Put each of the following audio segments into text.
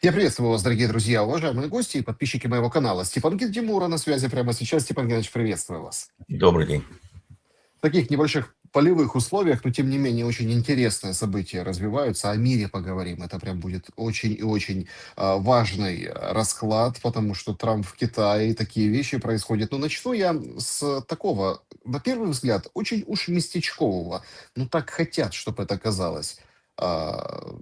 Я приветствую вас, дорогие друзья, уважаемые гости и подписчики моего канала. Степан Тимура на связи прямо сейчас. Степан Геннадьевич, приветствую вас. Добрый день. В таких небольших полевых условиях, но тем не менее очень интересные события развиваются. О мире поговорим. Это прям будет очень и очень важный расклад, потому что Трамп в Китае, такие вещи происходят. Но начну я с такого, на первый взгляд, очень уж местечкового. Ну так хотят, чтобы это казалось. А,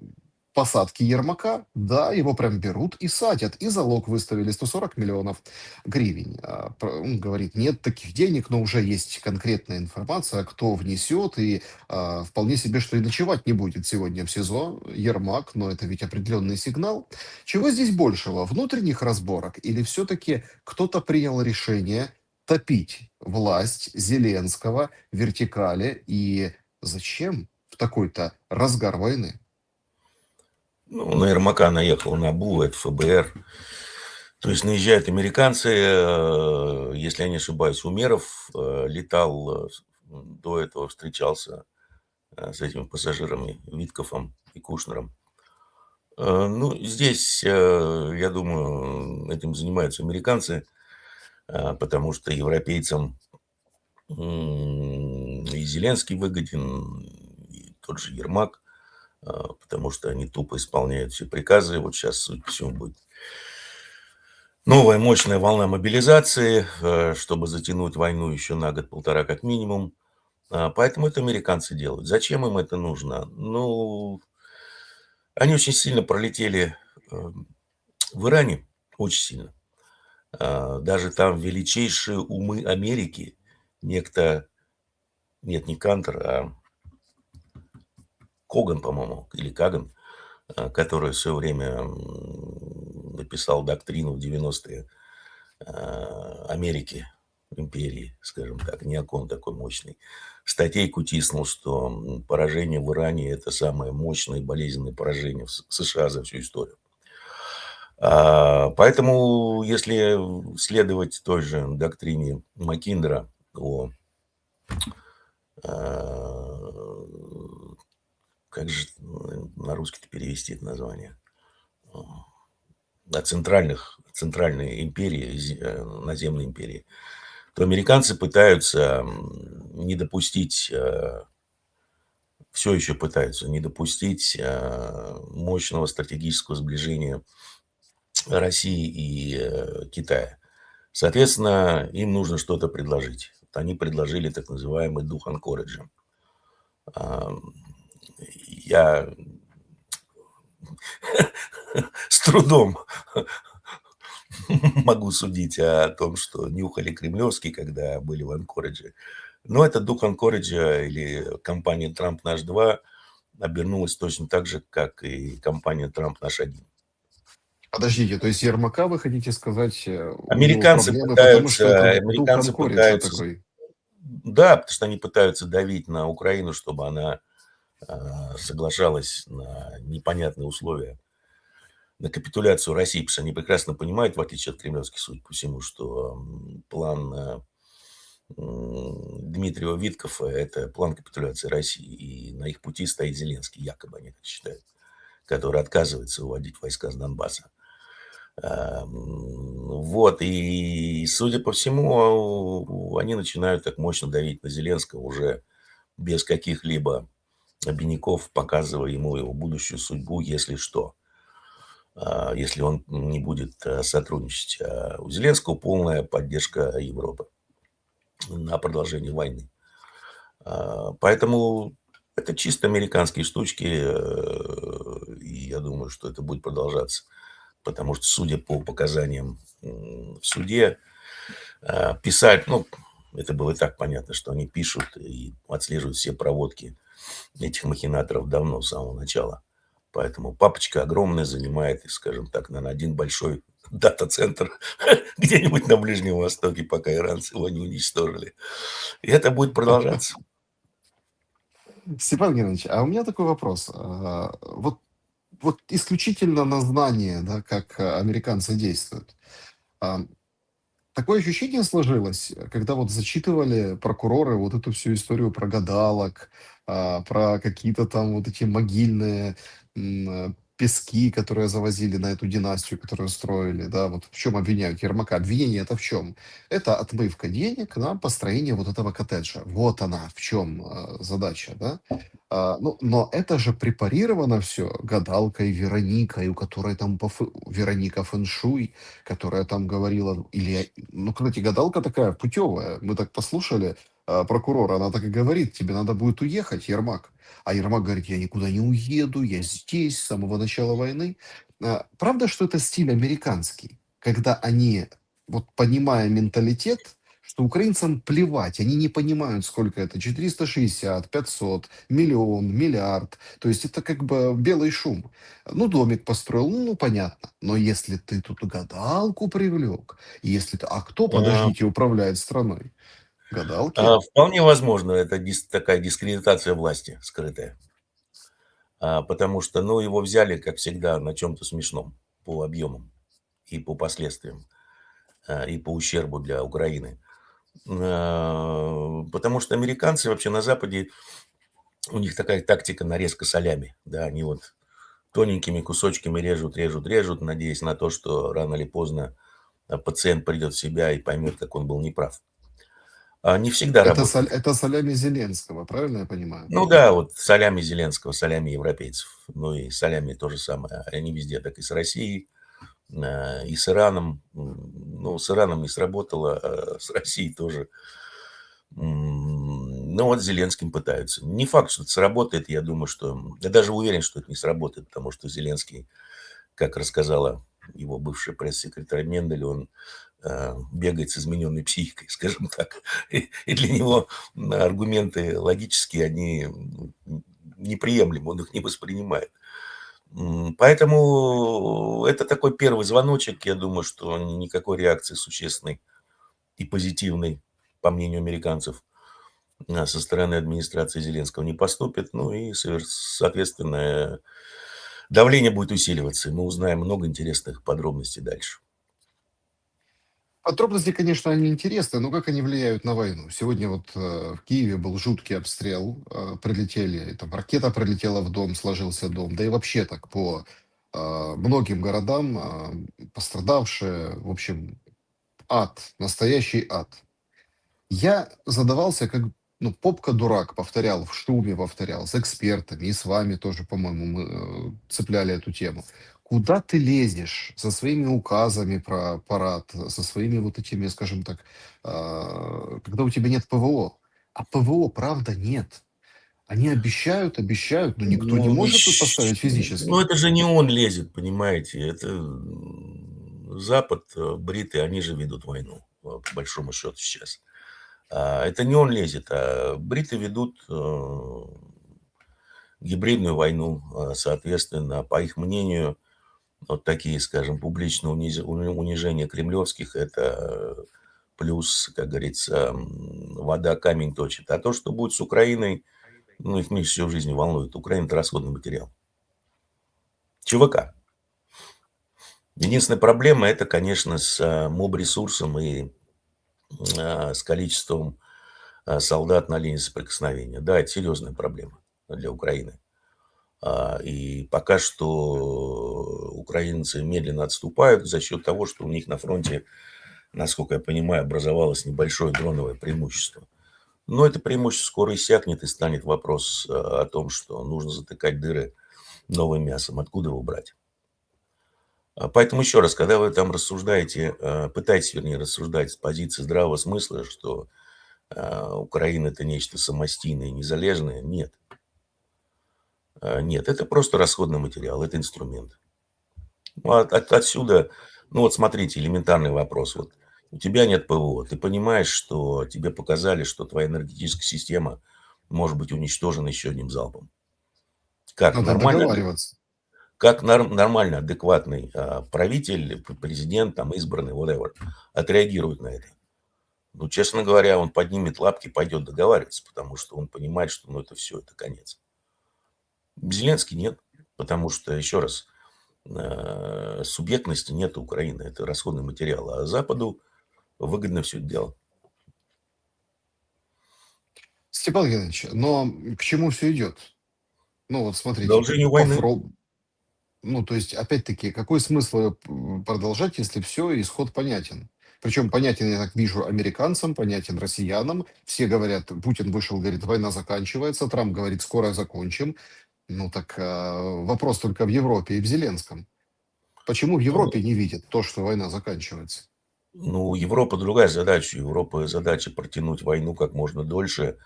Посадки Ермака, да, его прям берут и садят. И залог выставили 140 миллионов гривен. Он говорит, нет таких денег, но уже есть конкретная информация, кто внесет, и вполне себе, что и ночевать не будет сегодня в СИЗО Ермак, но это ведь определенный сигнал. Чего здесь большего? Внутренних разборок? Или все-таки кто-то принял решение топить власть Зеленского в вертикали? И зачем в такой-то разгар войны? Ну, на Ермака наехал НАБУ, это ФБР. То есть наезжают американцы, если я не ошибаюсь, Умеров летал, до этого встречался с этими пассажирами, Виткофом и Кушнером. Ну, здесь, я думаю, этим занимаются американцы, потому что европейцам и Зеленский выгоден, и тот же Ермак, потому что они тупо исполняют все приказы. Вот сейчас, судя по всему, будет новая мощная волна мобилизации, чтобы затянуть войну еще на год-полтора как минимум. Поэтому это американцы делают. Зачем им это нужно? Ну, они очень сильно пролетели в Иране, очень сильно. Даже там величайшие умы Америки, некто, нет, не Кантер, а Коган, по-моему, или Каган, который все время написал доктрину в 90-е Америки, империи, скажем так, не окон такой мощный. Статейку тиснул, что поражение в Иране – это самое мощное и болезненное поражение в США за всю историю. Поэтому, если следовать той же доктрине Маккиндера о, как же на русский перевести это название, о центральной империи, наземной империи, то американцы пытаются не допустить, все еще пытаются не допустить мощного стратегического сближения России и Китая. Соответственно, им нужно что-то предложить. Вот они предложили так называемый дух анкориджа. Я с трудом могу судить о том, что нюхали кремлевские, когда были в Анкоридже. Но этот дух Анкориджа или компания «Трамп наш 2» обернулась точно так же, как и компания «Трамп наш 1». Подождите, то есть Ермака, вы хотите сказать, у него проблемы, потому что это дух Американцы Анкориджа пытаются, такой? да, потому что они пытаются давить на Украину, чтобы она соглашалась на непонятные условия, на капитуляцию России, потому что они прекрасно понимают, в отличие от кремлевских, судя по всему, что план Дмитриева Виткофа – это план капитуляции России, и на их пути стоит Зеленский, якобы они так считают, который отказывается уводить войска с Донбасса. Вот, и, судя по всему, они начинают так мощно давить на Зеленского уже без каких-либо обиняков, показывая ему его будущую судьбу, если что, если он не будет сотрудничать. У Зеленского полная поддержка Европы на продолжение войны. Поэтому это чисто американские штучки, и я думаю, что это будет продолжаться. Потому что, судя по показаниям в суде, писать, ну, это было и так понятно, что они пишут и отслеживают все проводки этих махинаторов давно, с самого начала. Поэтому папочка огромная занимает, скажем так, наверное, один большой дата-центр где-нибудь на Ближнем Востоке, пока иранцы его не уничтожили. И это будет продолжаться. Степан Геннадьевич, а у меня такой вопрос. Вот исключительно на знание, да, как американцы действуют. А, Такое ощущение сложилось, когда вот зачитывали прокуроры вот эту всю историю про гадалок, про какие-то там вот эти могильные пески, которые завозили на эту династию, которую строили, да, вот в чем обвиняют Ермака. Обвинение это в чем? Это отмывка денег на построение вот этого коттеджа. Вот она в чем задача, да. Ну, но это же препарировано все гадалкой Вероникой, у которой там Вероника Фэншуй, которая там говорила, или, ну, кстати, гадалка такая путевая, мы так послушали прокурора, она так и говорит, тебе надо будет уехать, Ермак. А Ермак говорит, я никуда не уеду, я здесь с самого начала войны. Правда, что это стиль американский, когда они, вот понимая менталитет, что украинцам плевать, они не понимают, сколько это, 460, 500, миллион, миллиард. То есть это как бы белый шум. Ну, домик построил, ну, понятно. Но если ты тут гадалку привлек, если ты... А кто, А, подождите, управляет страной? Гадалки? Вполне возможно, это такая дискредитация власти скрытая. Потому что, ну, его взяли, как всегда, на чем-то смешном по объемам и по последствиям, и по ущербу для Украины. Потому что американцы вообще на Западе, у них такая тактика нарезка солями. Да, они вот тоненькими кусочками режут, режут, режут, надеясь на то, что рано или поздно пациент придет в себя и поймет, как он был неправ. Не всегда Это, работает. это солями Зеленского, правильно я понимаю? Ну да, вот солями Зеленского, солями европейцев. Ну и солями то же самое. Они везде, так и с Россией, и с Ираном. Ну, с Ираном не сработало, а с Россией тоже. Ну, вот с Зеленским пытаются. Не факт, что это сработает. Я думаю, что... Я даже уверен, что это не сработает, потому что Зеленский, как рассказала его бывший пресс-секретарь Мендель, он бегает с измененной психикой, скажем так. И для него аргументы логические, они неприемлемы, он их не воспринимает. Поэтому это такой первый звоночек. Я думаю, что никакой реакции существенной и позитивной, по мнению американцев, со стороны администрации Зеленского не поступит. Ну и, соответственно, давление будет усиливаться. И мы узнаем много интересных подробностей дальше. Подробности, конечно, они интересны, но как они влияют на войну? Сегодня вот в Киеве был жуткий обстрел, прилетели, там ракета прилетела в дом, сложился дом, да и вообще так по многим городам пострадавшие, в общем, ад, настоящий ад. Я задавался, как ну, попка-дурак, повторял, в шуме повторял, с экспертами, и с вами тоже, по-моему, мы цепляли эту тему. Куда ты лезешь со своими указами про парад, со своими вот этими, скажем так, когда у тебя нет ПВО? А ПВО, правда, нет. Они обещают, обещают, но никто не Ну, может тут поставить ну, физически. это же не он лезет, понимаете. Это Запад, бриты, они же ведут войну, по большому счету сейчас. Это не он лезет, а бриты ведут гибридную войну. Соответственно, по их мнению, вот такие, скажем, публичные унижения кремлевских – это плюс, как говорится, вода камень точит. А то, что будет с Украиной, ну, их меньше всего в жизни волнует. Украина – это расходный материал. ЧВК. Единственная проблема – это, конечно, с моб-ресурсом и с количеством солдат на линии соприкосновения. Да, это серьезная проблема для Украины. И пока что украинцы медленно отступают за счет того, что у них на фронте, насколько я понимаю, образовалось небольшое дроновое преимущество. Но это преимущество скоро иссякнет, и станет вопрос о том, что нужно затыкать дыры новым мясом. Откуда его брать? Поэтому еще раз, когда вы там рассуждаете, пытаетесь, вернее, рассуждать с позиции здравого смысла, что Украина – это нечто самостийное, незалежное, нет. Нет, это просто расходный материал, это инструмент. Ну, отсюда, ну вот смотрите, элементарный вопрос. Вот у тебя нет ПВО, ты понимаешь, что тебе показали, что твоя энергетическая система может быть уничтожена еще одним залпом. Как Надо нормально, договариваться. как нормально адекватный правитель, президент, там избранный, whatever, отреагирует на это? Ну, честно говоря, он поднимет лапки, пойдет договариваться, потому что он понимает, что ну, это все, это конец. Зеленский нет, потому что, еще раз, субъектности нет у Украины, это расходный материал, а Западу выгодно все это дело. Степан Геннадьевич, но к чему все идет? Ну вот смотрите, Продолжение войны. Ну, то есть, опять-таки, какой смысл её продолжать, если все, исход понятен? Причем понятен, я так вижу, американцам, понятен россиянам. Все говорят, Путин вышел, говорит, война заканчивается, Трамп говорит, скоро закончим. Ну так вопрос только в Европе и в Зеленском. Почему в Ну, Европе не видят то, что война заканчивается? ну, у Европы другая задача. У Европы задача протянуть войну как можно дольше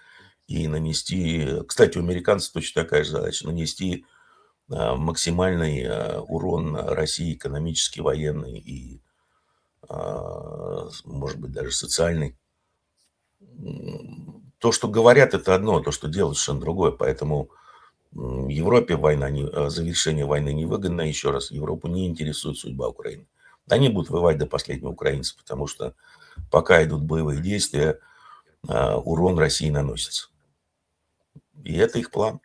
и нанести... Кстати, у американцев точно такая же задача. Нанести максимальный урон России экономический, военный и, может быть, даже социальный. То, что говорят, это одно, то, что делают, совершенно другое. Поэтому Европе война, завершение войны невыгодно. Еще раз, Европу не интересует судьба Украины. Они будут воевать до последнего украинца, потому что пока идут боевые действия, урон России наносится. И это их план.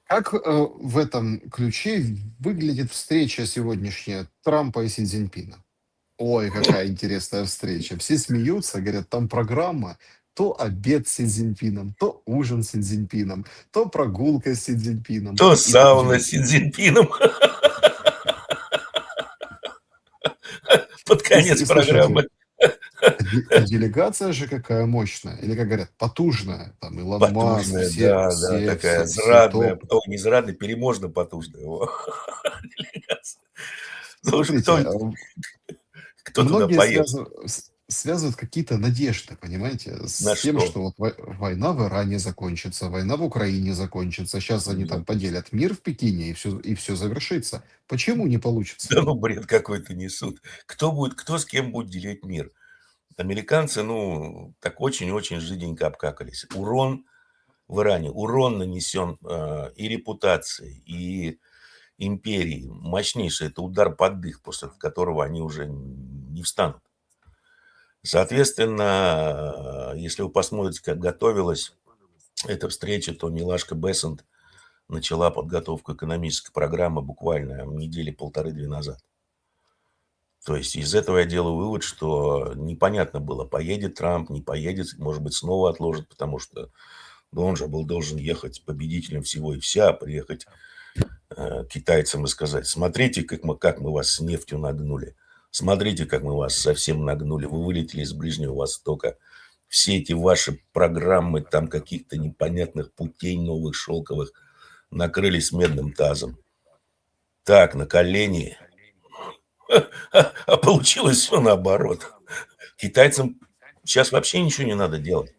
Как в этом ключе выглядит встреча сегодняшняя Трампа и Си Цзиньпина? Ой, какая интересная встреча. Все смеются, говорят, там программа, то обед с Си Цзиньпином, то ужин с Си Цзиньпином, то прогулка с Си Цзиньпином. То И так сауна с Си Цзиньпином под конец и слушайте, программы. делегация же какая мощная. Или, как говорят, потужная. Там Илон Маск, Потужная, все, да, да, все, такая все, все зрадная. топ. Ой, не зрадная, переможно потужная. Во. Делегация. Ну уж Смотрите, кто туда многие поехал? связывают какие-то надежды, понимаете, На с тем, что? что вот война в Иране закончится, война в Украине закончится. Сейчас они там Ну, поделят мир в Пекине, и все завершится. Почему не получится? да ну бред какой-то несут. Кто с кем будет делить мир? Американцы, ну, так очень-очень жиденько обкакались. Урон в Иране, урон нанесен и репутации, и империи. Мощнейший. Это удар под дых, после которого они уже не встанут. Соответственно, если вы посмотрите, как готовилась эта встреча, то милашка Бессент начала подготовку экономической программы буквально недели полторы-две назад. То есть из этого я делаю вывод, что непонятно было, поедет Трамп, не поедет, может быть, снова отложит, потому что ну, он же был должен ехать победителем всего и вся, приехать китайцам и сказать, смотрите, как мы вас с нефтью нагнули, смотрите, как мы вас совсем нагнули, вы вылетели из Ближнего Востока, все эти ваши программы там каких-то непонятных путей новых шелковых накрылись медным тазом. Так, на колени. А получилось все наоборот. Китайцам сейчас вообще ничего не надо делать.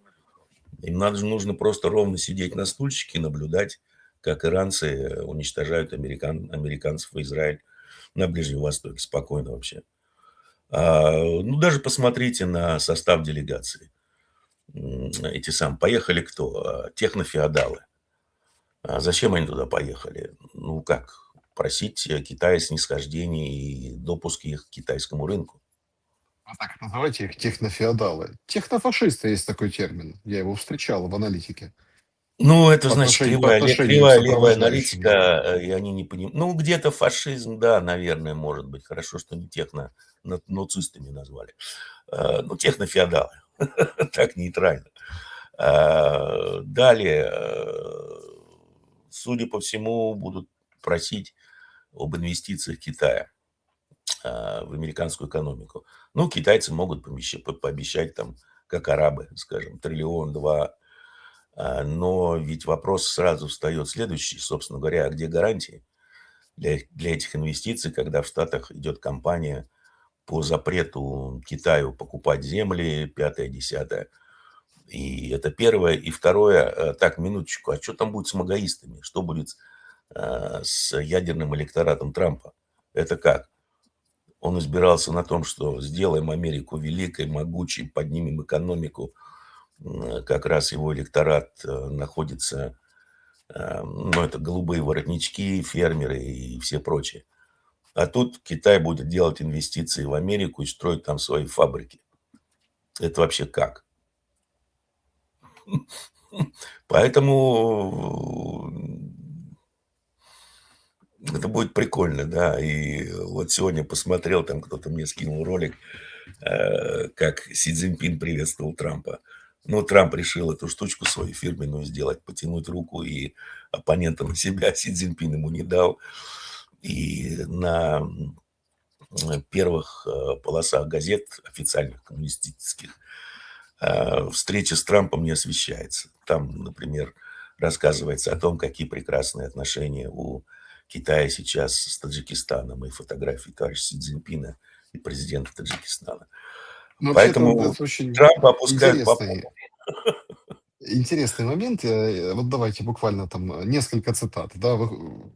Им нужно просто ровно сидеть на стульчике и наблюдать, как иранцы уничтожают американцев и Израиль на Ближнем Востоке. Спокойно вообще. Ну, даже посмотрите на состав делегации. Эти сам поехали кто? Технофеодалы. А зачем они туда поехали? Ну как? Просить Китая снисхождения и допуска их к китайскому рынку. Вы так называйте их технофеодалы. Технофашисты есть такой термин. Я его встречал в аналитике. Ну, это значит По кривая, отношению к кривая левая сопровождающим. аналитика, и они не понимают. Ну, где-то фашизм, да, наверное, может быть. Хорошо, что не нацистами назвали. Ну, технофеодалы. Так нейтрально. Далее, судя по всему, будут просить об инвестициях Китая в американскую экономику. Ну, китайцы могут пообещать там, как арабы, скажем, триллион-два. Но ведь вопрос сразу встает следующий, собственно говоря, а где гарантии для этих инвестиций, когда в Штатах идет кампания по запрету Китаю покупать земли, пятое, десятое. И это первое. И второе, так, минуточку, а что там будет с магаистами? Что будет с ядерным электоратом Трампа? Это как? Он избирался на том, что сделаем Америку великой, могучей, поднимем экономику. Как раз его электорат находится, ну, это голубые воротнички, фермеры и все прочие. А тут Китай будет делать инвестиции в Америку и строить там свои фабрики. Это вообще как? Поэтому это будет прикольно, да. И вот сегодня посмотрел, там кто-то мне скинул ролик, как Си Цзиньпин приветствовал Трампа. Ну, Трамп решил эту штучку свою фирменную сделать, потянуть руку, и оппонента на себя Си Цзиньпин ему не дал. И на первых полосах газет официальных коммунистических встреча с Трампом не освещается. Там, например, рассказывается о том, какие прекрасные отношения у Китая сейчас с Таджикистаном, и фотографии товарища Си Цзиньпина и президента Таджикистана. Ну, вообще, это Поэтому очень Трампа опускают по полу. интересный, интересный момент. Вот давайте буквально там несколько цитат. Да, вы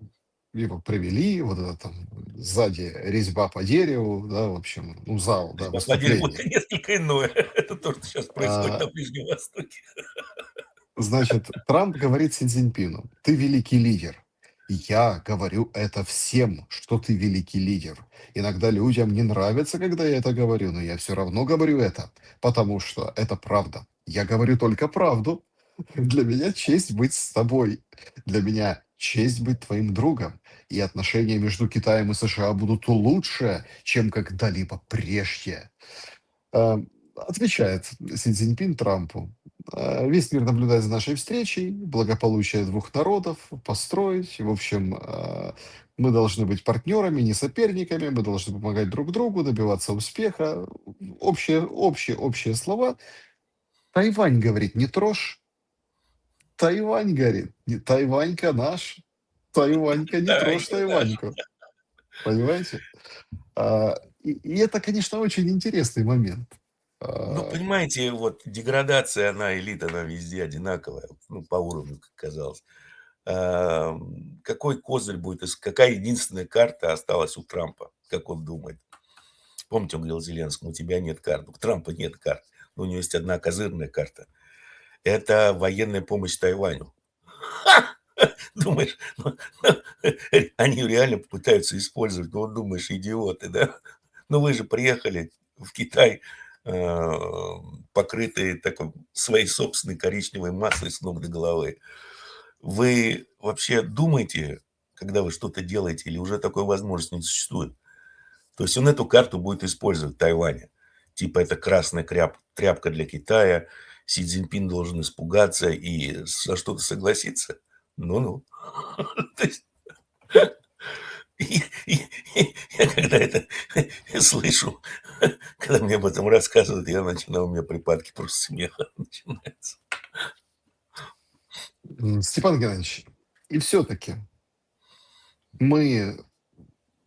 его привели, вот это там сзади резьба по дереву, да, в общем, ну, зал, да, По дереву это выступление. несколько иное. Это то, что сейчас происходит А, на Ближнем Востоке. Значит, Трамп говорит Си Цзиньпину: ты великий лидер. Я говорю это всем, что ты великий лидер. Иногда людям не нравится, когда я это говорю, но я все равно говорю это, потому что это правда. Я говорю только правду. Для меня честь быть с тобой. Для меня честь быть твоим другом. И отношения между Китаем и США будут лучше, чем когда-либо прежде. А, Отвечает Си Цзиньпин Трампу: Весь мир наблюдает за нашей встречей, благополучие двух народов построить. В общем, мы должны быть партнерами, не соперниками, мы должны помогать друг другу, добиваться успеха. Общие слова. Тайвань, говорит, не трожь. Тайвань, говорит, Тайванька наш. Тайванька, не Да, трожь Тайваньку. Понимаете? И это, конечно, очень интересный момент. ну, А, понимаете, вот деградация, она, элита, она везде одинаковая, ну, по уровню, как казалось. Какой козырь будет, какая единственная карта осталась у Трампа, как он думает? Помните, он говорил Зеленскому: у тебя нет карт, у Трампа нет карт, но у него есть одна козырная карта. Это военная помощь Тайваню. Думаешь, они реально пытаются использовать, ну, вот думаешь, идиоты, да? Ну, вы же приехали в Китай, э, покрытые такой своей собственной коричневой массой с ног до головы. Вы вообще думаете, когда вы что-то делаете, или уже такой возможности не существует? То есть он эту карту будет использовать в Тайване. Типа это красная тряпка для Китая, Си Цзиньпин должен испугаться и за что-то согласиться. Ну-ну. То есть я когда это слышу, когда мне об этом рассказывают, я начинаю, у меня припадки просто смеха начинаются. Степан Геннадьевич, и все-таки мы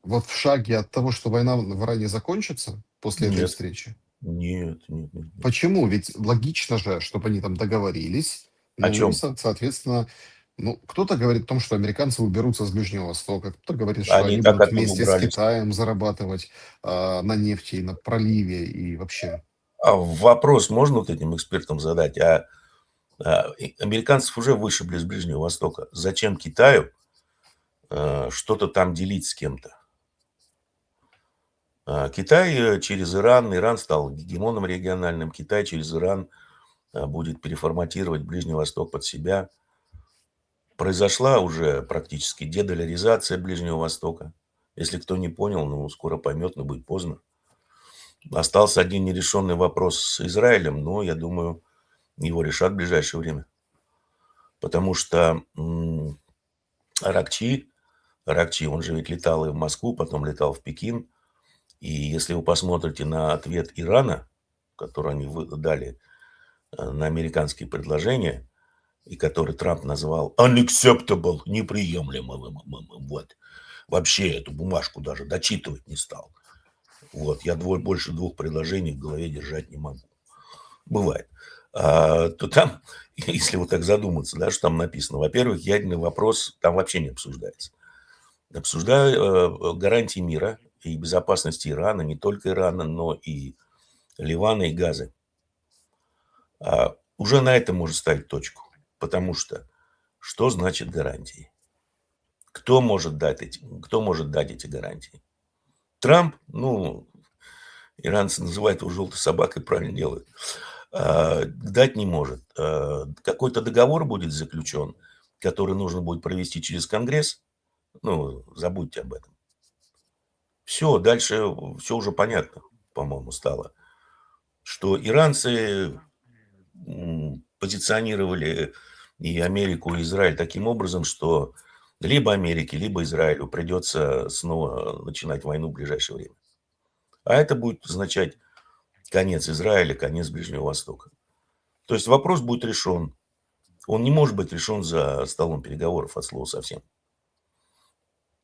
вот в шаге от того, что война в Иране закончится после этой Нет, встречи. нет, нет, нет, нет. Почему? Ведь логично же, чтобы они там договорились, О ну и, чем? соответственно, ну, кто-то говорит о том, что американцы уберутся с Ближнего Востока, кто-то говорит, что Они они так будут оттуда вместе с убрались. Китаем зарабатывать на нефти и на проливе и вообще. А вопрос можно вот этим экспертам задать? Американцев уже вышибли с Ближнего Востока. Зачем Китаю что-то там делить с кем-то? Китай через Иран, Иран стал гегемоном региональным, Китай через Иран будет переформатировать Ближний Восток под себя. Произошла уже практически дедоляризация Ближнего Востока. Если кто не понял, ну, скоро поймет, но будет поздно. Остался один нерешенный вопрос с Израилем, но я думаю, его решат в ближайшее время. Потому что Аракчи, он же ведь летал и в Москву, потом летал в Пекин. И если вы посмотрите на ответ Ирана, который они дали на американские предложения, и который Трамп назвал unacceptable, неприемлемым. Вот. Вообще эту бумажку даже дочитывать не стал. Вот. Я больше двух предложений в голове держать не могу. Бывает. То там, если вот так задуматься, да, что там написано. Во-первых, ядерный вопрос там вообще не обсуждается. Обсуждаю гарантии мира и безопасности Ирана, не только Ирана, но и Ливана и Газы. Уже на этом можно ставить точку. Потому что значит гарантии? Кто может дать эти гарантии? Трамп, ну, иранцы называют его желтой собакой, правильно делают. Дать не может. Какой-то договор будет заключен, который нужно будет провести через Конгресс. Ну, забудьте об этом. Все, дальше все уже понятно, по-моему, стало. Что иранцы позиционировали и Америку, и Израиль таким образом, что либо Америке, либо Израилю придется снова начинать войну в ближайшее время. А это будет означать конец Израиля, конец Ближнего Востока. То есть вопрос будет решен. Он не может быть решен за столом переговоров от слова совсем.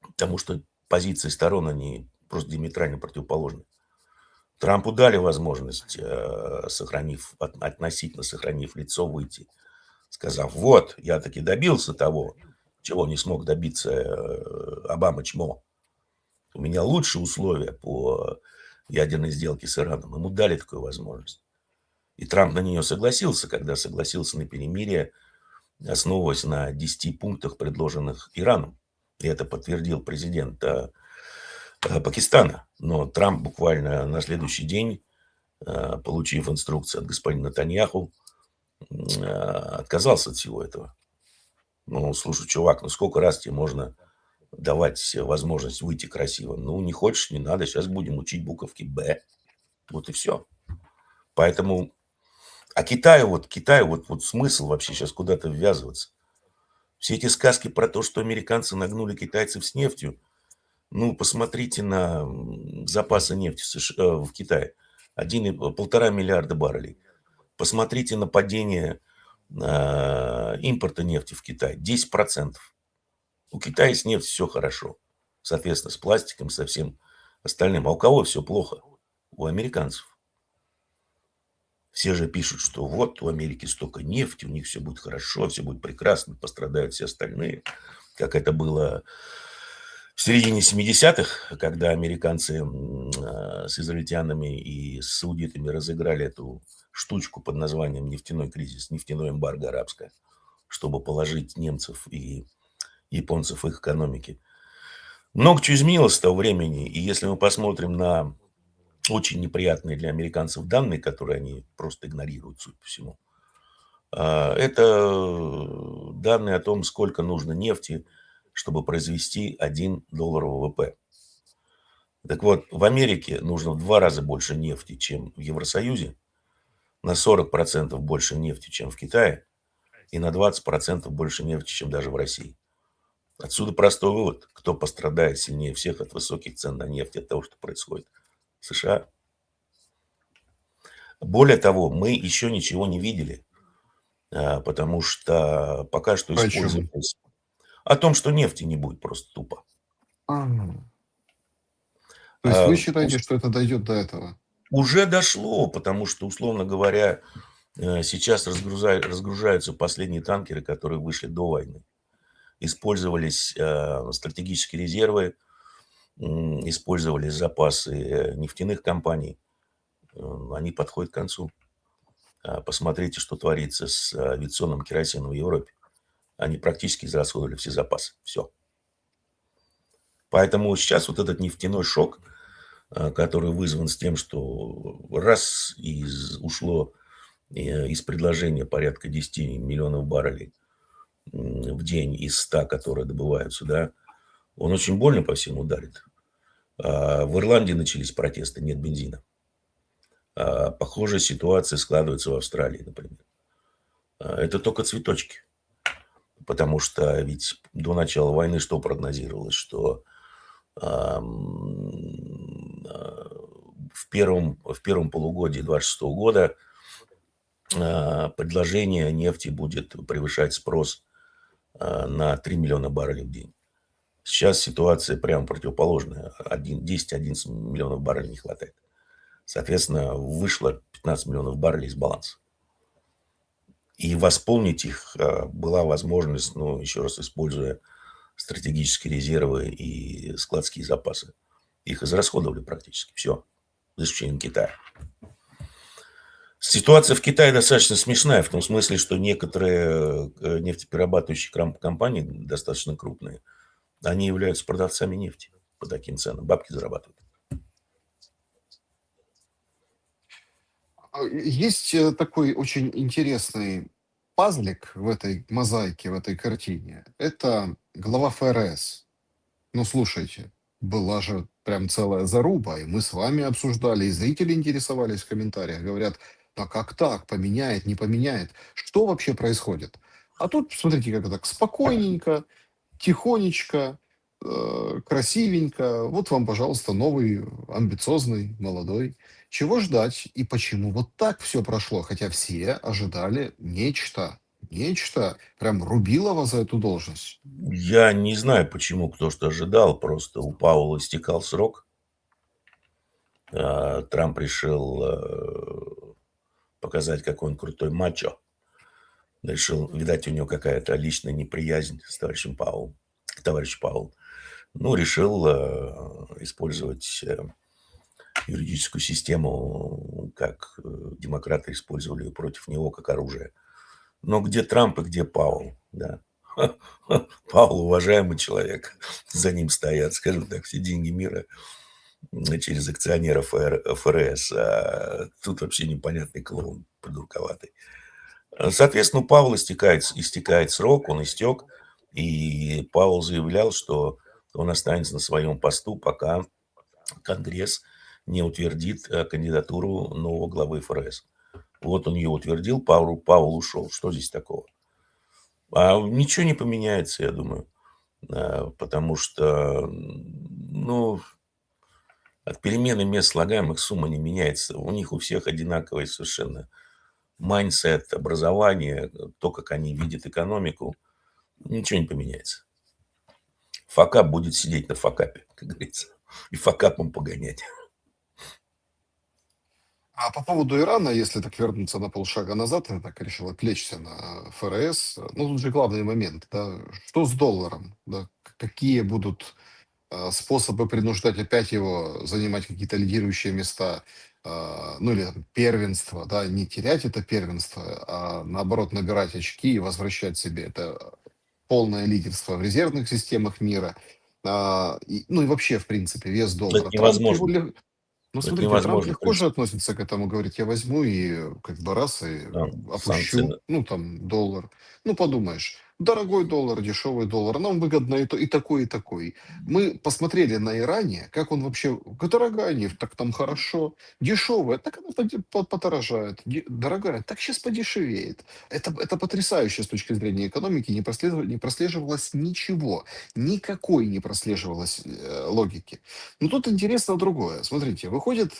Потому что позиции сторон, они просто диаметрально противоположны. Трампу дали возможность, относительно сохранив лицо, выйти, сказав, вот, я таки добился того, чего не смог добиться Обама чмо. У меня лучшие условия по ядерной сделке с Ираном. Ему дали такую возможность. И Трамп на нее согласился, когда согласился на перемирие, основываясь на 10 пунктах, предложенных Ираном. И это подтвердил президент Пакистана. Но Трамп буквально на следующий день, получив инструкции от господина Натаньяху, отказался от всего этого. Ну, слушай, чувак, ну сколько раз тебе можно давать возможность выйти красиво? Ну, не хочешь, не надо, сейчас будем учить буковки «Б». Вот и все. Поэтому... А Китаю вот смысл вообще сейчас куда-то ввязываться. Все эти сказки про то, что американцы нагнули китайцев с нефтью, ну, посмотрите на запасы нефти в Китае. 1,5 миллиарда баррелей. Посмотрите на падение импорта нефти в Китай. 10%. У Китая с нефтью все хорошо. Соответственно, с пластиком, со всем остальным. А у кого все плохо? У американцев. Все же пишут, что вот у Америки столько нефти, у них все будет хорошо, все будет прекрасно, пострадают все остальные. Как это было в середине 70-х, когда американцы с израильтянами и с саудитами разыграли эту штучку под названием нефтяной кризис, нефтяное эмбарго арабское, чтобы положить немцев и японцев в их экономике. Много чего изменилось с того времени, и если мы посмотрим на очень неприятные для американцев данные, которые они просто игнорируют, судя по всему, это данные о том, сколько нужно нефти, чтобы произвести $1 ВВП. Так вот, в Америке нужно в 2 раза больше нефти, чем в Евросоюзе, на 40% больше нефти, чем в Китае, и на 20% больше нефти, чем даже в России. Отсюда простой вывод. Кто пострадает сильнее всех от высоких цен на нефть, от того, что происходит в США? Более того, мы еще ничего не видели, потому что пока что О чем? использовались... О том, что нефти не будет просто тупо. То есть А, вы считаете, что это дойдет до этого? Уже дошло, потому что, условно говоря, сейчас разгружаются последние танкеры, которые вышли до войны. Использовались стратегические резервы, использовались запасы нефтяных компаний. Они подходят к концу. Посмотрите, что творится с авиационным керосином в Европе. Они практически израсходовали все запасы. Все. Поэтому сейчас вот этот нефтяной шок, который вызван с тем, что раз ушло из предложения порядка 10 миллионов баррелей в день из 100, которые добываются, да, он очень больно по всем ударит. В Ирландии начались протесты, нет бензина. Похожая ситуация складывается в Австралии, например. Это только цветочки. Потому что ведь до начала войны что прогнозировалось? Что в первом полугодии 2026 года предложение нефти будет превышать спрос на 3 миллиона баррелей в день. Сейчас ситуация прямо противоположная. 10-11 миллионов баррелей не хватает. Соответственно, вышло 15 миллионов баррелей из баланса. И восполнить их была возможность, ну, еще раз используя стратегические резервы и складские запасы. Их израсходовали практически. Все. За исключением Китая. Ситуация в Китае достаточно смешная, в том смысле, что некоторые нефтеперерабатывающие компании, достаточно крупные, они являются продавцами нефти по таким ценам. Бабки зарабатывают. Есть такой очень интересный пазлик в этой мозаике, в этой картине. Это глава ФРС. Ну, слушайте, была же прям целая заруба, и мы с вами обсуждали, и зрители интересовались в комментариях. Говорят, А как так? Поменяет, не поменяет? Что вообще происходит? А тут, смотрите, как так спокойненько, тихонечко, красивенько. Вот вам, пожалуйста, новый, амбициозный, молодой. Чего ждать и почему вот так все прошло? Хотя все ожидали нечто, нечто. Прям Рубилова за эту должность. Я не знаю, почему кто что ожидал, просто у Пауэлла истекал срок. Трамп решил показать, какой он крутой мачо. Решил, видать, у него какая-то личная неприязнь с товарищем Пауэллом, к товарищу Пауэллу. Ну, решил использовать юридическую систему, как демократы использовали ее против него, как оружие. Но где Трамп и где Пауэлл, да? Пауэлл уважаемый человек, за ним стоят, скажем так, все деньги мира через акционеров ФРС, а тут вообще непонятный клоун придурковатый. Соответственно, у Павла истекает срок, он истек, и Павел заявлял, что он останется на своем посту, пока Конгресс не утвердит кандидатуру нового главы ФРС. Вот он ее утвердил, Павел ушел. Что здесь такого? А ничего не поменяется, я думаю, потому что, ну, от перемены мест слагаемых сумма не меняется. У них у всех одинаковый совершенно майндсет, образование, то, как они видят экономику, ничего не поменяется. Факап будет сидеть на факапе, как говорится, и факапом погонять. А по поводу Ирана, если так вернуться на полшага назад, я так решил отвлечься на ФРС. Ну, тут же главный момент, да, что с долларом, да, какие будут способы принуждать опять его занимать какие-то лидирующие места, ну или там первенство, да, не терять это первенство, а наоборот набирать очки и возвращать себе это полное лидерство в резервных системах мира. Ну и вообще, в принципе, вес Это доллара. Трамп его невозможно. ну, Это смотрите, Трамп невозможно, в легко же принципе. относится к этому, говорит, я возьму и как бы раз и Санкции. опущу, ну, там, доллар. Ну, подумаешь, дорогой доллар, дешевый доллар, нам выгодно и такой, и такой. Мы посмотрели на Иране, как он вообще, дорогая нефть, так там хорошо, дешевая, так она подорожает, дорогая, так сейчас подешевеет. Это потрясающе с точки зрения экономики, не прослеживалось ничего, никакой не прослеживалось логики. Ну, тут интересно другое. Смотрите, выходит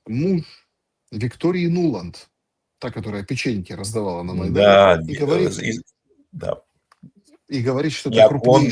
муж Виктории Нуланд, та, которая печеньки раздавала на Майдане, Да, и говорит, да. что это Я он,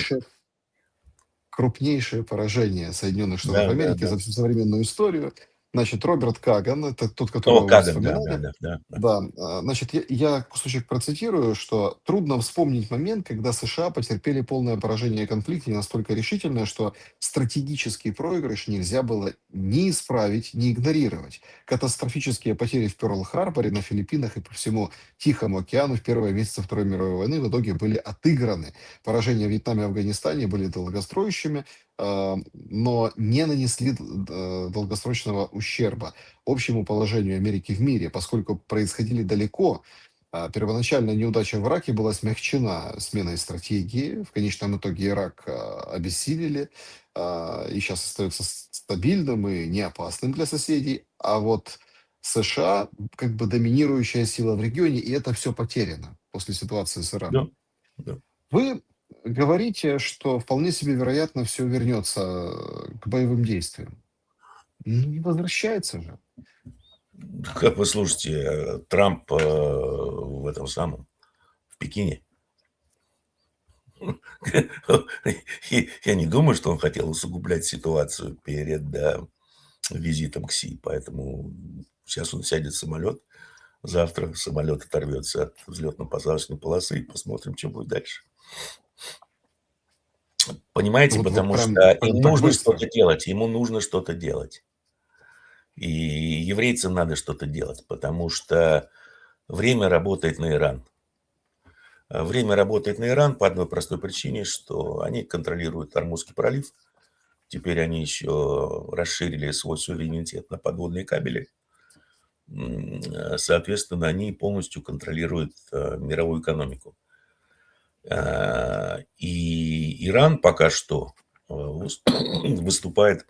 крупнейшее поражение Соединенных Штатов да, да, Америки да. за всю современную историю. Значит, Роберт Каган, это тот, О, которого вы Каган, да, да, вспоминали, да, да, да. да, значит, я кусочек процитирую, что трудно вспомнить момент, когда США потерпели полное поражение в конфликте настолько решительное, что стратегический проигрыш нельзя было ни исправить, ни игнорировать. Катастрофические потери в Пёрл-Харборе, на Филиппинах и по всему Тихому океану в первые месяцы Второй мировой войны в итоге были отыграны. Поражения в Вьетнаме и Афганистане были долгостроящими, но не нанесли долгосрочного ущерба общему положению Америки в мире, поскольку происходили далеко. Первоначальная неудача в Ираке была смягчена сменой стратегии. В конечном итоге Ирак обессилили и сейчас остается стабильным и неопасным для соседей. А вот США как бы доминирующая сила в регионе, и это все потеряно после ситуации с Да, Ираном. да. Вы говорите, что вполне себе вероятно все вернется к боевым действиям. Ну, не возвращается же. Как вы слушаете, Трамп в этом самом, в Пекине. Я не думаю, что он хотел усугублять ситуацию перед визитом к Си, поэтому сейчас он сядет в самолет, завтра самолет оторвется от взлетно-посадочной полосы и посмотрим, что будет дальше. Понимаете, Вот потому прям, что прям им так нужно быстро. что-то делать, ему нужно что-то делать. И еврейцам надо что-то делать, потому что время работает на Иран. Время работает на Иран по одной простой причине, что они контролируют Ормузский пролив. Теперь они еще расширили свой суверенитет на подводные кабели. Соответственно, они полностью контролируют мировую экономику. И Иран пока что выступает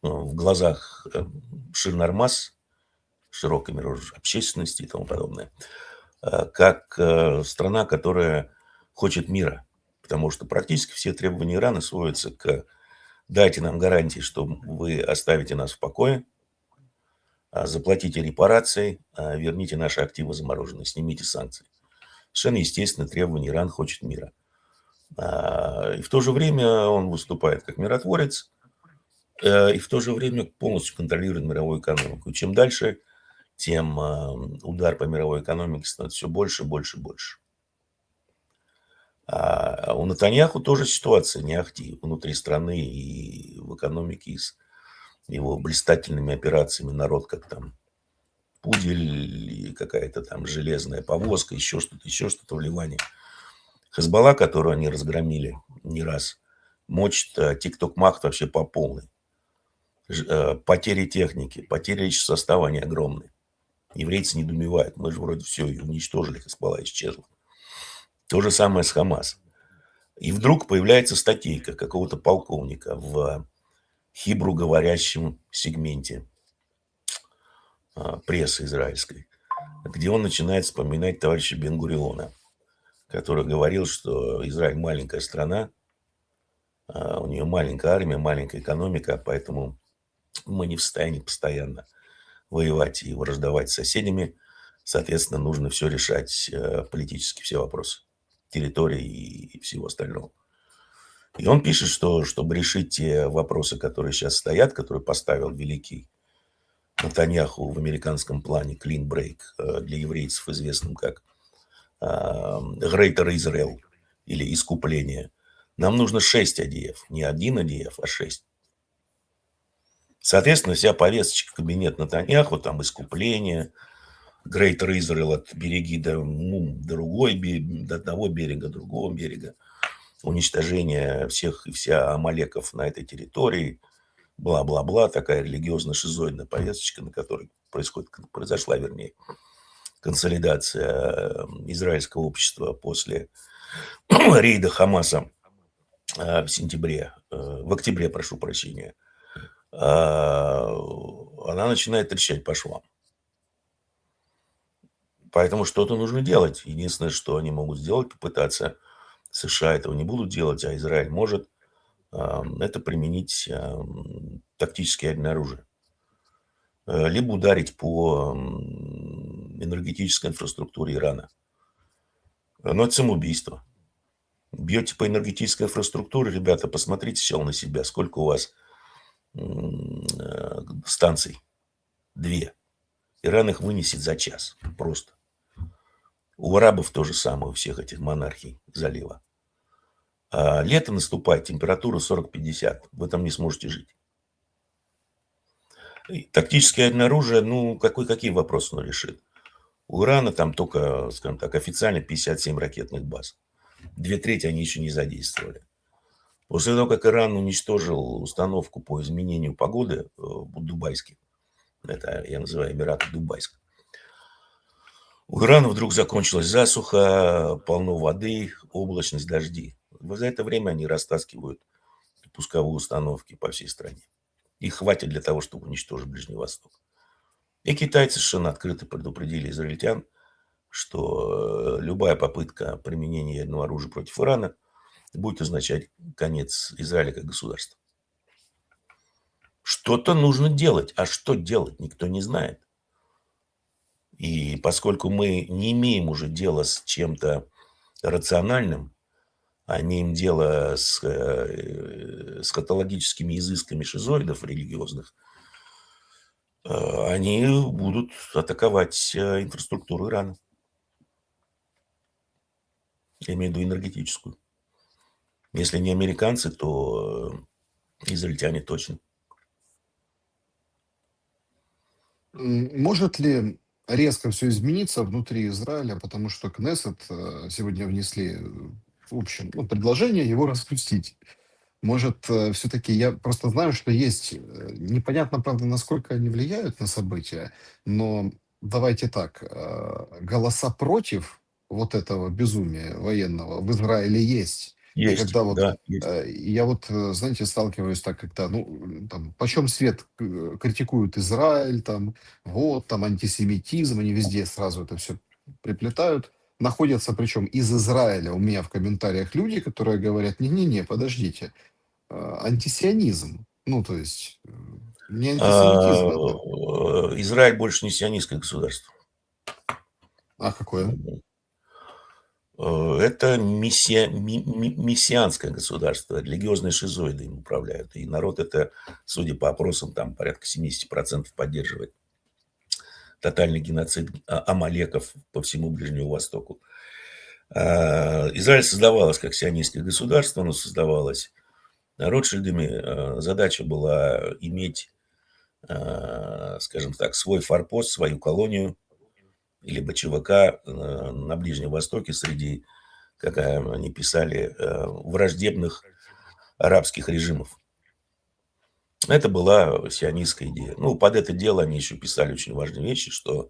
в глазах Ширнармас широкой мировой общественности и тому подобное, как страна, которая хочет мира. Потому что практически все требования Ирана сводятся к дайте нам гарантии, что вы оставите нас в покое, заплатите репарации, верните наши активы замороженные, снимите санкции. Совершенно естественно требование Иран хочет мира. И в то же время он выступает как миротворец, и в то же время полностью контролирует мировую экономику. И чем дальше, тем удар по мировой экономике становится все больше, больше, больше. А у Натаньяху тоже ситуация не ахти внутри страны и в экономике, и с его блистательными операциями народ как там пудель, и какая-то там железная повозка, еще что-то в Ливане. Хезболла, которую они разгромили не раз, мочит тик-ток-махт вообще по полной. Потери техники, потери личного состава, они огромные. Еврейцы недоумевают. Мы же вроде все уничтожили, Хезболла исчезла. То же самое с Хамас. И вдруг появляется статейка какого-то полковника в хибру говорящем сегменте прессы израильской, где он начинает вспоминать товарища Бен-Гуриона, который говорил, что Израиль маленькая страна, у нее маленькая армия, маленькая экономика, поэтому мы не в состоянии постоянно воевать и враждовать с соседями. Соответственно, нужно все решать политически, все вопросы территории и всего остального. И он пишет, что чтобы решить те вопросы, которые сейчас стоят, которые поставил великий Натаньяху в американском плане, clean break, для еврейцев известным как Greater Israel или искупление, нам нужно 6 АДФ, не один АДФ, а 6. Соответственно, вся повесточка в кабинет Натаньяху, там искупление, Greater Israel от береги до до одного берега, другого берега, уничтожение всех и вся амалеков на этой территории, бла-бла-бла, такая религиозно-шизоидная повесточка, на которой произошла, вернее, консолидация израильского общества после рейда Хамаса в сентябре, в октябре, прошу прощения, она начинает трещать по швам. Поэтому что-то нужно делать. Единственное, что они могут сделать, попытаться, США этого не будут делать, а Израиль может, это применить тактическое ядерное оружие. Либо ударить по энергетической инфраструктуре Ирана. Но это самоубийство. Бьете по энергетической инфраструктуре, ребята, посмотрите сначала на себя. Сколько у вас станций? 2. Иран их вынесет за час. Просто. У арабов то же самое, у всех этих монархий залива. А лето наступает, температура 40-50. Вы там не сможете жить. И тактическое ядерное оружие, ну, какие вопросы оно решит? У Ирана там только, скажем так, официально 57 ракетных баз. 2/3 они еще не задействовали. После того, как Иран уничтожил установку по изменению погоды в Дубайске, это я называю Эмираты Дубайск, у Ирана вдруг закончилась засуха, полно воды, облачность, дожди. За это время они растаскивают пусковые установки по всей стране. Их хватит для того, чтобы уничтожить Ближний Восток. И китайцы совершенно открыто предупредили израильтян, что любая попытка применения ядерного оружия против Ирана будет означать конец Израиля как государства. Что-то нужно делать. А что делать, никто не знает. И поскольку мы не имеем уже дела с чем-то рациональным, а имеем дело с каталогическими изысками шизоидов религиозных, они будут атаковать инфраструктуру Ирана. Я имею в виду энергетическую. Если не американцы, то израильтяне точно. Может ли резко все измениться внутри Израиля, потому что Кнессет сегодня внесли, в общем, ну, предложение его распустить. Может, все-таки я просто знаю, что есть, непонятно, правда, насколько они влияют на события, но давайте так, голоса против вот этого безумия военного в Израиле есть. И Есть, когда вот да, есть. я вот, знаете, сталкиваюсь так, когда, ну, там, почем свет критикуют Израиль, там, вот, там, антисемитизм, они везде сразу это все приплетают. Находятся, причем из Израиля у меня в комментариях люди, которые говорят, не-не-не, подождите, антисионизм. Ну, то есть, не А, антисемитизм это. Израиль больше не сионистское государство. А какое? Это мессианское государство, религиозные шизоиды им управляют. И народ это, судя по опросам, там порядка 70% поддерживает. Тотальный геноцид амалеков по всему Ближнему Востоку. Израиль создавалось как сионистское государство, оно создавалось Ротшильдами. Задача была иметь, скажем так, свой форпост, свою колонию, либо ЧВК на Ближнем Востоке среди, как они писали, враждебных арабских режимов. Это была сионистская идея. Ну, под это дело они еще писали очень важные вещи, что,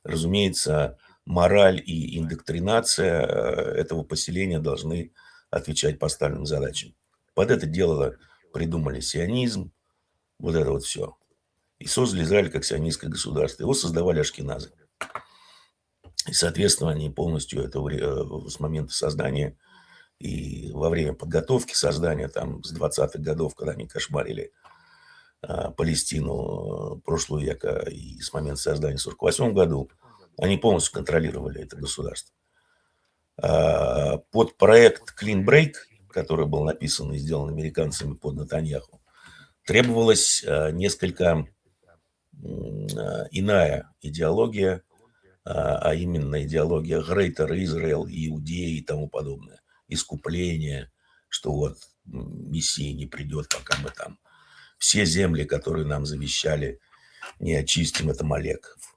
разумеется, мораль и индоктринация этого поселения должны отвечать поставленным задачам. Под это дело придумали сионизм, вот это вот все. И создали Израиль как сионистское государство. Его создавали ашкеназы. И, соответственно, они полностью это с момента создания и во время подготовки создания, там, с 20-х годов, когда они кошмарили Палестину прошлого века и с момента создания в 1948 году, они полностью контролировали это государство. Под проект Clean Break, который был написан и сделан американцами под Натаньяху, требовалась несколько иная идеология, а именно идеология Greater Israel, Иудеи и тому подобное. Искупление, что вот Мессия не придет, пока мы там все земли, которые нам завещали, не очистим от Амалеков,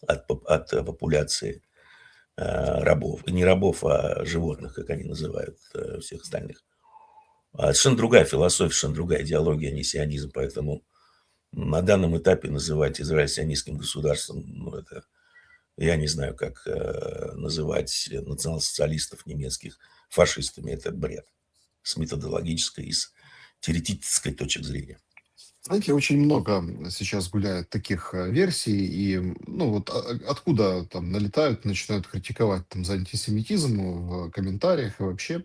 от популяции рабов. И не рабов, а животных, как они называют всех остальных. Совершенно другая философия, совершенно другая идеология, а не сионизм. Поэтому на данном этапе называть Израиль сионистским государством, ну, это я не знаю, как называть национал-социалистов немецких фашистами. Это бред с методологической и с теоретической точки зрения. Знаете, очень много сейчас гуляет таких версий, и ну вот откуда там налетают, начинают критиковать там за антисемитизм в комментариях и вообще.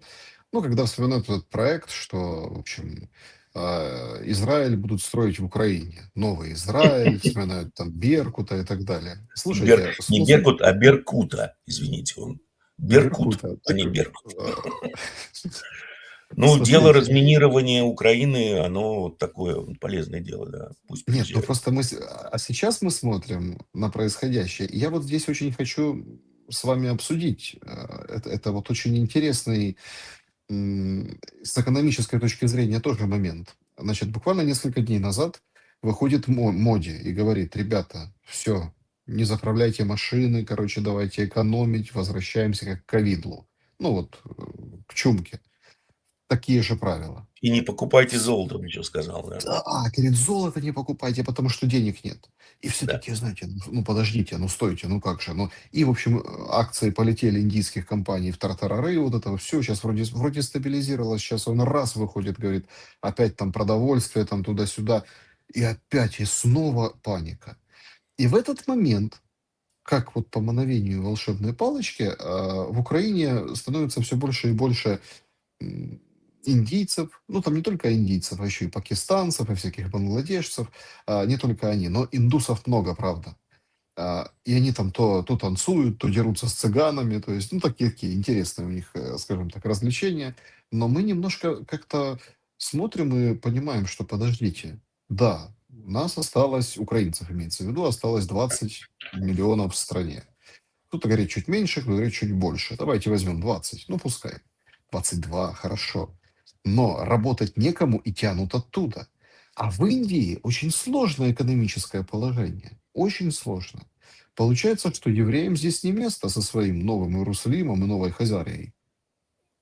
Ну, когда вспоминают этот проект, что, в общем, Израиль будут строить в Украине. Новый Израиль, вспоминают там Беркута и так далее. Слушайте, Не ну, Беркут, а Беркута, извините, он Беркут, Беркута. а Так, не Беркут. э, Ну, дело смотрите, разминирования Украины, оно такое полезное дело, да, пусть нет, ну приезжают. просто сейчас мы смотрим на происходящее. И я вот здесь очень хочу с вами обсудить. Это вот очень интересный с экономической точки зрения тоже момент. Значит, буквально несколько дней назад выходит Моди и говорит, ребята, все, не заправляйте машины, короче, давайте экономить, возвращаемся как к ковидлу. Ну вот, к чумке. Такие же правила. И не покупайте золото, он еще сказал, да. Да, говорит, золото не покупайте, потому что денег нет. И все Да. такие, знаете, ну подождите, ну стойте, ну как же. Ну, и, в общем, акции полетели индийских компаний в тартарары, вот это все, сейчас вроде стабилизировалось, сейчас он раз выходит, говорит, опять там продовольствие, там туда-сюда, и опять, и снова паника. И в этот момент, как вот по мановению волшебной палочки, в Украине становится все больше и больше м, индийцев, ну там не только индийцев, а еще и пакистанцев, и всяких бангладешцев, не только они, но индусов много, правда. И они там то танцуют, то дерутся с цыганами, то есть, ну, такие интересные у них, скажем так, развлечения. Но мы немножко как-то смотрим и понимаем, что подождите, да, у нас осталось, украинцев имеется в виду, осталось 20 миллионов в стране. Кто-то говорит чуть меньше, кто-то говорит чуть больше. Давайте возьмем 20. Ну, пускай. 22, хорошо. Но работать некому и тянут оттуда. А в Индии очень сложное экономическое положение. Очень сложно. Получается, что евреям здесь не место со своим новым Иерусалимом и новой Хазарией.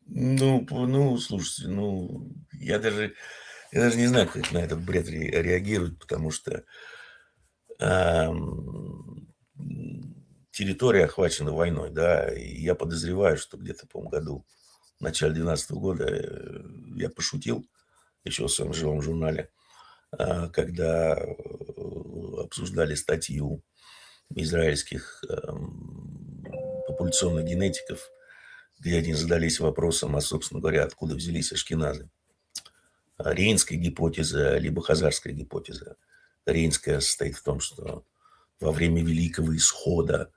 Ну, слушайте, ну, я даже не знаю, как на этот бред реагировать, потому что ам, территория охвачена войной, да, и я подозреваю, что где-то, по-моему, году в начале 2012 года я пошутил еще в своем живом журнале, когда обсуждали статью израильских популяционных генетиков, где они задались вопросом, а, собственно говоря, откуда взялись ашкеназы. Рейнская гипотеза, либо хазарская гипотеза. Рейнская состоит в том, что во время Великого Исхода,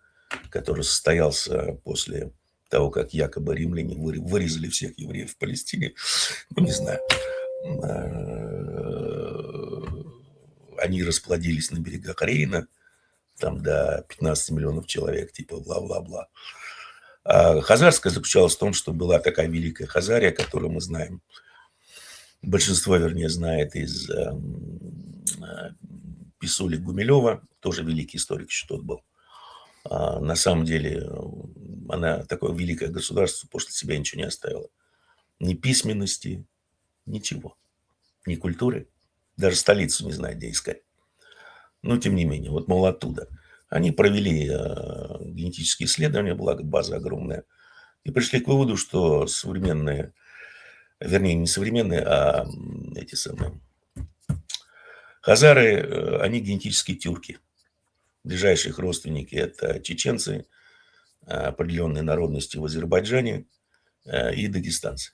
который состоялся после того, как якобы римляне вырезали всех евреев в Палестине, ну, не знаю, они расплодились на берегах Рейна, там до 15 миллионов человек, типа бла-бла-бла. А хазарская заключалась в том, что была такая великая Хазария, которую мы знаем, большинство, вернее, знает из Писули Гумилева, тоже великий историк еще тот был. На самом деле она такое великое государство после себя ничего не оставила. Ни письменности, ничего. Ни культуры. Даже столицу не знает, где искать. Но тем не менее, вот мол оттуда. Они провели генетические исследования, благо база огромная, и пришли к выводу, что современные, вернее, не современные, а эти самые хазары, они генетические тюрки. Ближайшие их родственники – это чеченцы, определенной народности в Азербайджане и дагестанцы.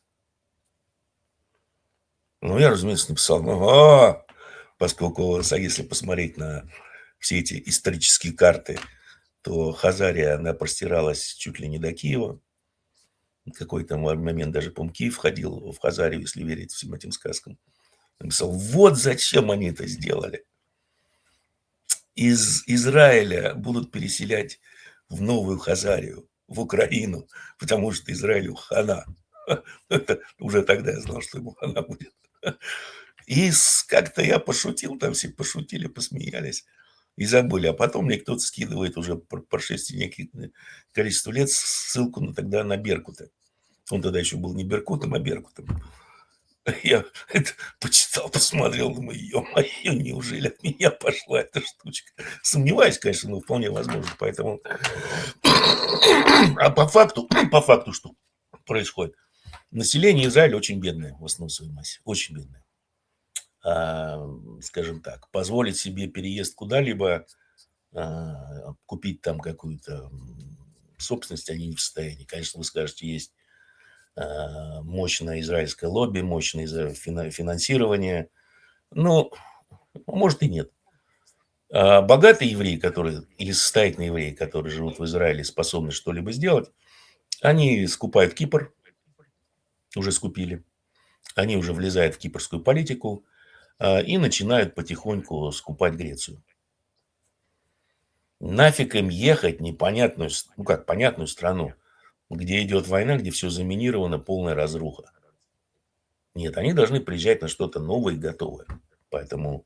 Ну, я, разумеется, написал, поскольку, если посмотреть на все эти исторические карты, то Хазария, она простиралась чуть ли не до Киева. В какой-то момент даже, по-моему, Киев входил в Хазарию, если верить всем этим сказкам. Написал, вот зачем они это сделали. Из Израиля будут переселять в Новую Хазарию, в Украину, потому что Израилю хана. Это уже тогда я знал, что ему хана будет. И как-то я пошутил, там все пошутили, посмеялись и забыли. А потом мне кто-то скидывает уже по прошествии неких количества лет ссылку тогда на Беркута. Он тогда еще был не Беркутом, а Беркутом. Я это почитал, посмотрел, думаю, ё-моё, неужели от меня пошла эта штучка? Сомневаюсь, конечно, но вполне возможно. Поэтому... А по факту что происходит? Население Израиля очень бедное в основной своей массе. Очень бедное. Скажем так, позволить себе переезд куда-либо, купить там какую-то собственность они не в состоянии. Конечно, вы скажете, есть мощное израильское лобби, мощное финансирование. Ну, может и нет. Богатые евреи, которые, или состоятельные евреи, которые живут в Израиле, способны что-либо сделать, они скупают Кипр, уже скупили, они уже влезают в кипрскую политику и начинают потихоньку скупать Грецию. Нафиг им ехать непонятную, ну как, понятную страну, где идет война, где все заминировано, полная разруха. Нет, они должны приезжать на что-то новое и готовое. Поэтому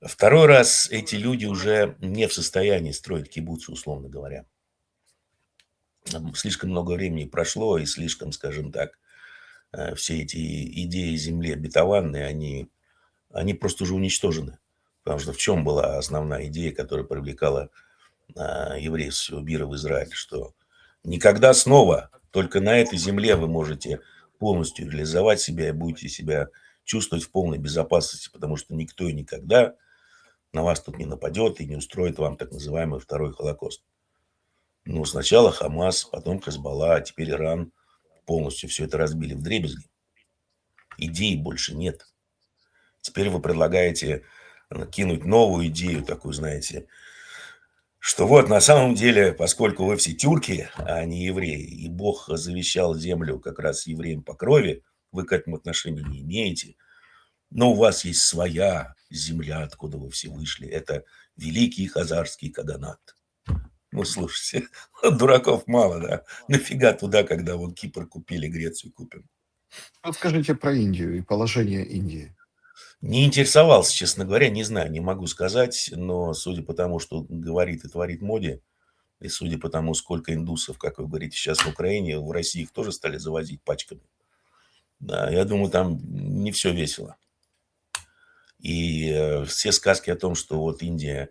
второй раз эти люди уже не в состоянии строить кибуцы, условно говоря. Слишком много времени прошло, и слишком, скажем так, все эти идеи земли обетованные, они просто уже уничтожены. Потому что в чем была основная идея, которая привлекала евреев с всего мира в Израиль, что никогда снова, только на этой земле вы можете полностью реализовать себя и будете себя чувствовать в полной безопасности, потому что никто и никогда на вас тут не нападет и не устроит вам так называемый второй Холокост. Ну, сначала Хамас, потом Хезболла, а теперь Иран полностью все это разбили вдребезги. Идей больше нет. Теперь вы предлагаете кинуть новую идею, такую, знаете, что вот на самом деле, поскольку вы все тюрки, а не евреи, и Бог завещал землю как раз евреям по крови, вы к этому отношения не имеете, но у вас есть своя земля, откуда вы все вышли. Это великий хазарский каганат. Ну, слушайте, дураков мало, да? Нафига туда, когда вон Кипр купили, Грецию купим? Вот скажите про Индию и положение Индии. Не интересовался, честно говоря, не знаю, не могу сказать, но судя по тому, что говорит и творит Моди, и судя по тому, сколько индусов, как вы говорите, сейчас в Украине, в России их тоже стали завозить пачками. Да, я думаю, там не все весело. И все сказки о том, что вот Индия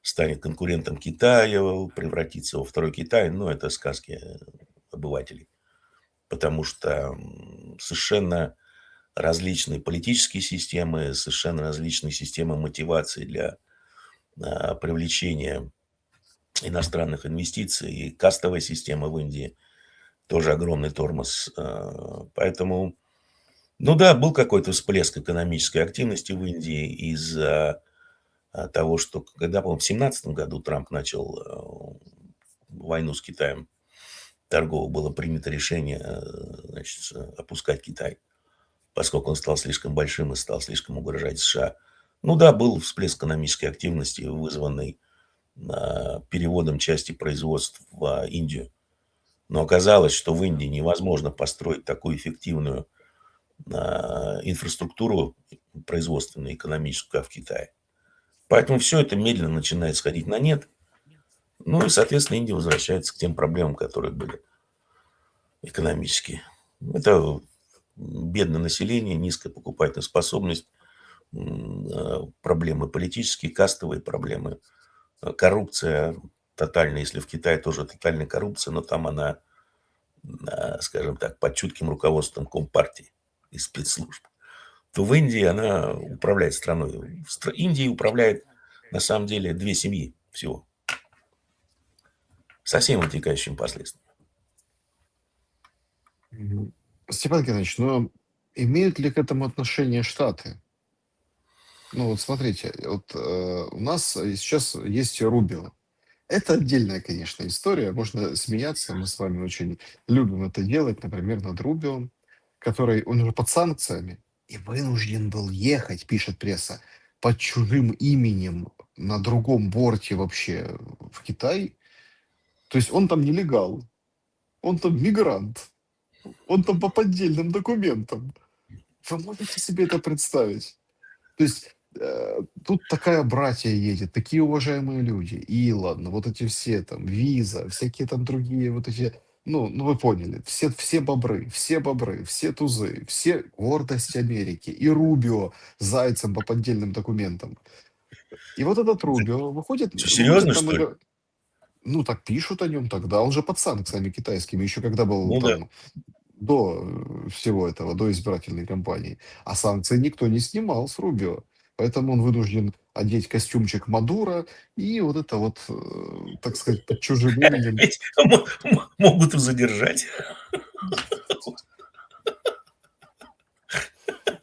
станет конкурентом Китая, превратится во второй Китай, ну, это сказки обывателей. потому что совершенно различные политические системы, совершенно различные системы мотивации для привлечения иностранных инвестиций, и кастовая система в Индии тоже огромный тормоз. Поэтому, ну да, был какой-то всплеск экономической активности в Индии из-за того, что когда, по-моему, в 2017 году Трамп начал войну с Китаем торговую, было принято решение, значит, опускать Китай, поскольку он стал слишком большим и стал слишком угрожать США. Ну да, был всплеск экономической активности, вызванный переводом части производств в Индию. Но оказалось, что в Индии невозможно построить такую эффективную инфраструктуру производственную, экономическую, как в Китае. Поэтому все это медленно начинает сходить на нет. Ну и, соответственно, Индия возвращается к тем проблемам, которые были экономические. Это бедное население, низкая покупательная способность, проблемы политические, кастовые проблемы, коррупция тотальная. Если в Китае тоже тотальная коррупция, но там она, скажем так, под чутким руководством Компартии и спецслужб, то в Индии она управляет страной. Индией управляет, на самом деле, две семьи всего, со всеми вытекающими последствиями. Мгм. Степан Геннадьевич, но имеют ли к этому отношение Штаты? Ну вот смотрите, вот у нас сейчас есть Рубио. Это отдельная, конечно, история. Можно смеяться, мы с вами очень любим это делать, например, над Рубио, который, он уже под санкциями и вынужден был ехать, пишет пресса, под чужим именем на другом борте вообще в Китай. То есть он там нелегал, он там мигрант, он там по поддельным документам. Вы можете себе это представить? То есть тут такая братья едет, такие уважаемые люди. Илон, вот эти все там, Виза, всякие там другие вот эти, ну вы поняли, все бобры, все тузы, все гордость Америки. И Рубио зайцем по поддельным документам. И вот этот Рубио Что, выходит серьезно, там и что ли? ну так пишут о нем тогда, он же под санкциями китайскими, еще когда был Ну да. там до всего этого, до избирательной кампании. А санкции никто не снимал с Рубио. Поэтому он вынужден одеть костюмчик Мадуро и вот это вот, так сказать, под чужим именем. Ведь могут и задержать.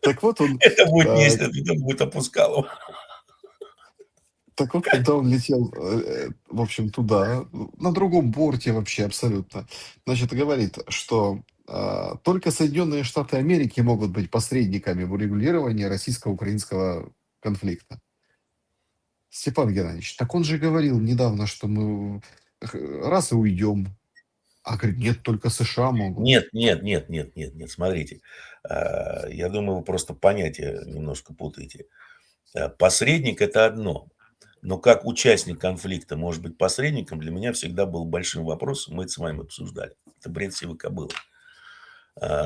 Так вот он, Это будет не э, если это будет опускалово. так вот, когда он летел, в общем, туда, на другом борте вообще абсолютно, значит, говорит, что только Соединенные Штаты Америки могут быть посредниками в урегулировании российско-украинского конфликта. Степан Геннадьевич, так он же говорил недавно, что мы раз и уйдем. А говорит, нет, только США могут. Нет, нет, нет, нет, нет, нет. Смотрите, я думаю, вы просто понятия немножко путаете. Посредник – это одно, но как участник конфликта может быть посредником, для меня всегда был большим вопросом. Мы это с вами обсуждали. Это бред сивой кобылы.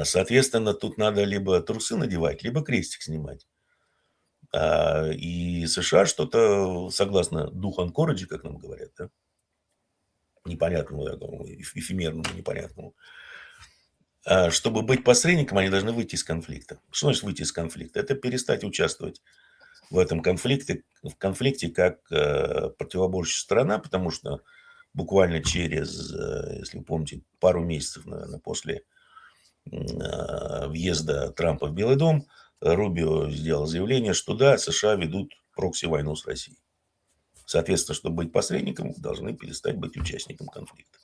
Соответственно, тут надо либо трусы надевать, либо крестик снимать. И США что-то, согласно духу Анкориджа, как нам говорят, да, непонятному, такому, эфемерному, непонятному, чтобы быть посредником, они должны выйти из конфликта. Что значит выйти из конфликта? Это перестать участвовать в этом конфликте как противоборствующая сторона, потому что буквально через, если вы помните, пару месяцев, наверное, после въезда Трампа в Белый дом, Рубио сделал заявление, что да, США ведут прокси-войну с Россией. Соответственно, чтобы быть посредником, должны перестать быть участником конфликта.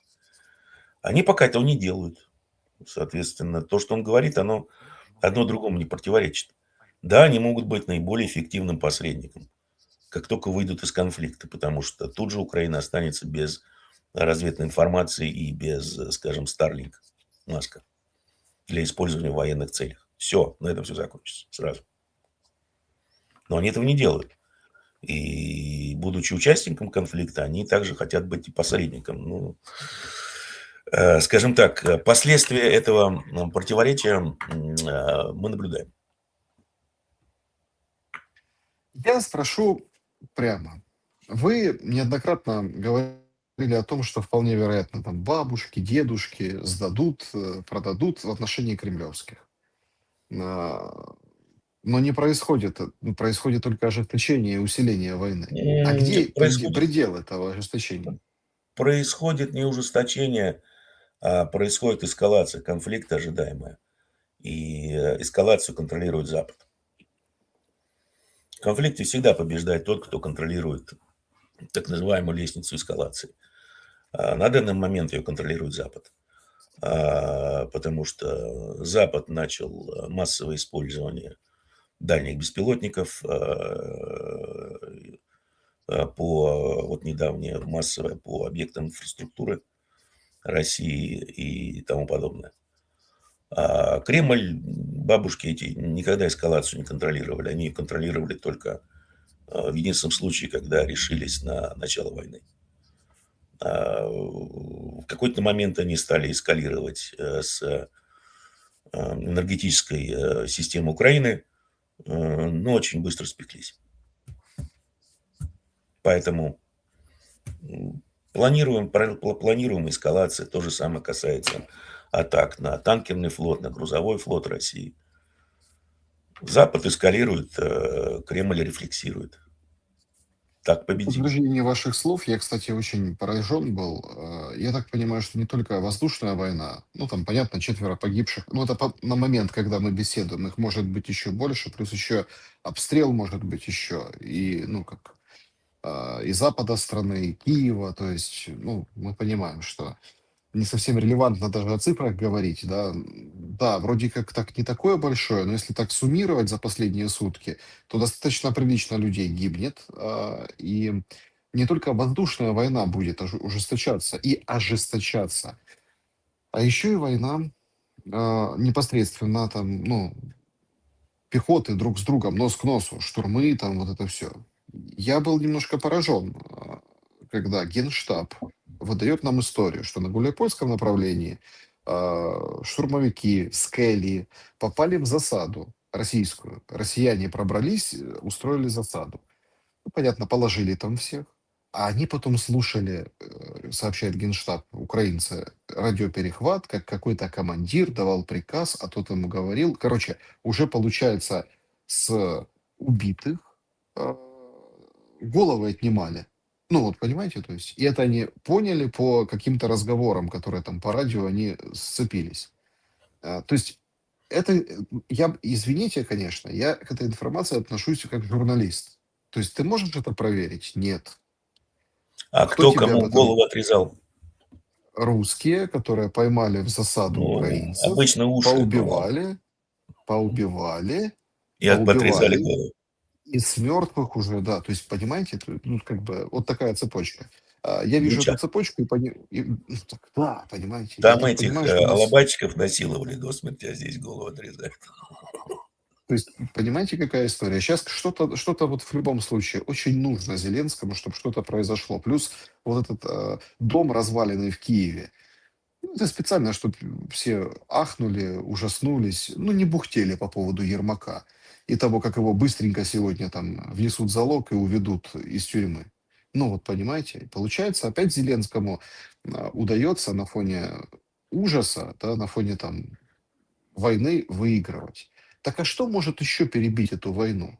Они пока этого не делают. Соответственно, то, что он говорит, оно одно другому не противоречит. Да, они могут быть наиболее эффективным посредником, как только выйдут из конфликта, потому что тут же Украина останется без разведной информации и без, скажем, Starlink, Маска, для использования в военных целях. Все, на этом все закончится сразу. Но они этого не делают. И, будучи участником конфликта, они также хотят быть и посредником. Ну, скажем так, последствия этого противоречия мы наблюдаем. Я спрошу прямо. Вы неоднократно говорили о том, что вполне вероятно там бабушки, дедушки сдадут, продадут в отношении кремлевских. А, Но не происходит, происходит только ожесточение и усиление войны. А где Происходит, предел этого ожесточения? происходит не ужесточение, а происходит эскалация конфликта ожидаемая. И эскалацию контролирует Запад. В конфликте всегда побеждает тот, кто контролирует так называемую лестницу эскалации. На данный момент ее контролирует Запад. Потому что Запад начал массовое использование дальних беспилотников по вот недавнее массовое по объектам инфраструктуры России и тому подобное. А Кремль, бабушки эти никогда эскалацию не контролировали. Они ее контролировали только в единственном случае, когда решились на начало войны. В какой-то момент они стали эскалировать с энергетической системы Украины, но очень быстро спеклись. Поэтому планируем эскалацию. То же самое касается атак на танкерный флот, на грузовой флот России. Запад эскалирует, Кремль рефлексирует. Так В победим. подтверждение ваших слов, я, кстати, очень поражен был. Я так понимаю, что не только воздушная война, ну, там, понятно, 4 погибших, ну, это на момент, когда мы беседуем, их может быть еще больше, плюс еще обстрел может быть еще, и, ну, как, и запада страны, и Киева, то есть, ну, мы понимаем, что не совсем релевантно даже о цифрах говорить, да. Да, вроде как так не такое большое, но если так суммировать за последние сутки, то достаточно прилично людей гибнет. И не только воздушная война будет ужесточаться и ожесточаться, а еще и война непосредственно там, ну, пехоты друг с другом, нос к носу, штурмы, там вот это все. Я был немножко поражен, когда Генштаб выдает нам историю, что на Гуляйпольском направлении штурмовики Скелли попали в засаду российскую. Россияне пробрались, устроили засаду. Ну, понятно, положили там всех. А они потом слушали, сообщает Генштаб, украинцы, радиоперехват, как какой-то командир давал приказ, а тот ему говорил. Короче, уже получается с убитых э, головы отнимали. Ну вот, понимаете, то есть, и это они поняли по каким-то разговорам, которые там по радио они сцепились. То есть, это, я, извините, конечно, я к этой информации отношусь как журналист. То есть, ты можешь это проверить? Нет. А Кто кто тебе об кому этом? голову отрезал? Русские, которые поймали в засаду Ну, украинцев, обычно уши, ну, поубивали, поубивали, и отрезали поубивали, голову. и с мертвых уже, да. То есть, понимаете, ну, как бы, вот такая цепочка. Я вижу Буча. эту цепочку ну, так, да, понимаете. Я Там тут этих понимаю, что у нас... алабайчиков насиловали до смерти, а здесь голову отрезают. То есть, понимаете, какая история? Сейчас что-то вот в любом случае очень нужно Зеленскому, чтобы что-то произошло. Плюс вот этот дом разваленный в Киеве. Ну, это специально, чтобы все ахнули, ужаснулись, ну, не бухтели по поводу Ермака и того, как его быстренько сегодня там внесут залог и уведут из тюрьмы. Ну, вот понимаете, получается, опять Зеленскому удается на фоне ужаса, да, на фоне там войны выигрывать. Так а что может еще перебить эту войну?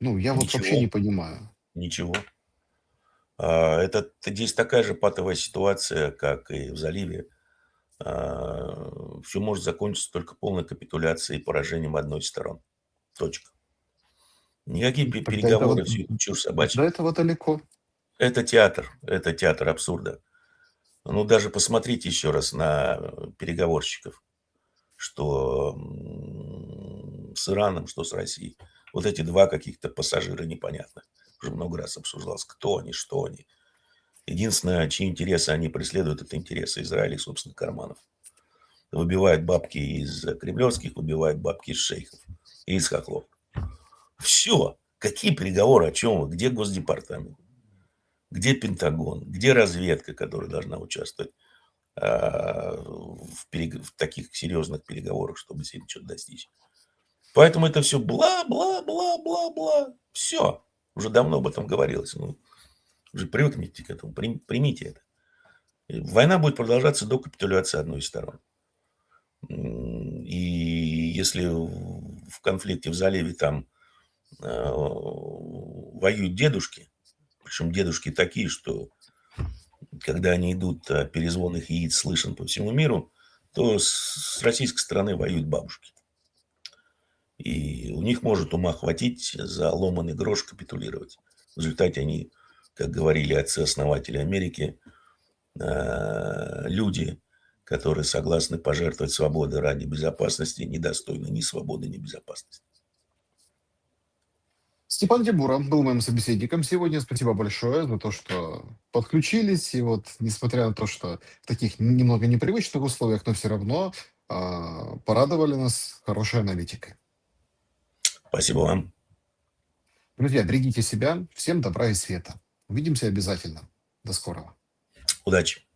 Ну, я вот вообще Ничего, не понимаю. ничего. Это здесь такая же патовая ситуация, как и в заливе. Все может закончиться только полной капитуляцией и поражением одной из сторон. Точка. Никакие Так до этого, переговоры, все это чушь до собачья. этого далеко. Это театр абсурда. Ну, даже посмотрите еще раз на переговорщиков, что с Ираном, что с Россией. Вот эти два каких-то пассажира непонятных. Уже много раз обсуждалось, кто они, что они. Единственное, чьи интересы они преследуют, это интересы Израиля и собственных карманов. Выбивают бабки из кремлевских, выбивают бабки из шейхов и из хохлов. Все. Какие переговоры, о чем вы? Где Госдепартамент? Где Пентагон? Где разведка, которая должна участвовать в таких серьезных переговорах, чтобы действительно что-то достичь? Поэтому это все бла-бла-бла-бла-бла. Все. Уже давно об этом говорилось. Ну, Вы же привыкните к этому, примите это. И война будет продолжаться до капитуляции одной из сторон. И если в конфликте в заливе там воюют дедушки, причем дедушки такие, что когда они идут, перезвон их яиц слышен по всему миру, то с российской стороны воюют бабушки. И у них может ума хватить за ломаный грош капитулировать. В результате они, как говорили отцы-основатели Америки, люди, которые согласны пожертвовать свободой ради безопасности, недостойны ни свободы, ни безопасности. Степан Дебура был моим собеседником сегодня. Спасибо большое за то, что подключились. И вот, несмотря на то, что в таких немного непривычных условиях, но все равно порадовали нас хорошей аналитикой. Спасибо вам. Друзья, берегите себя. Всем добра и света. Увидимся обязательно. До скорого. Удачи.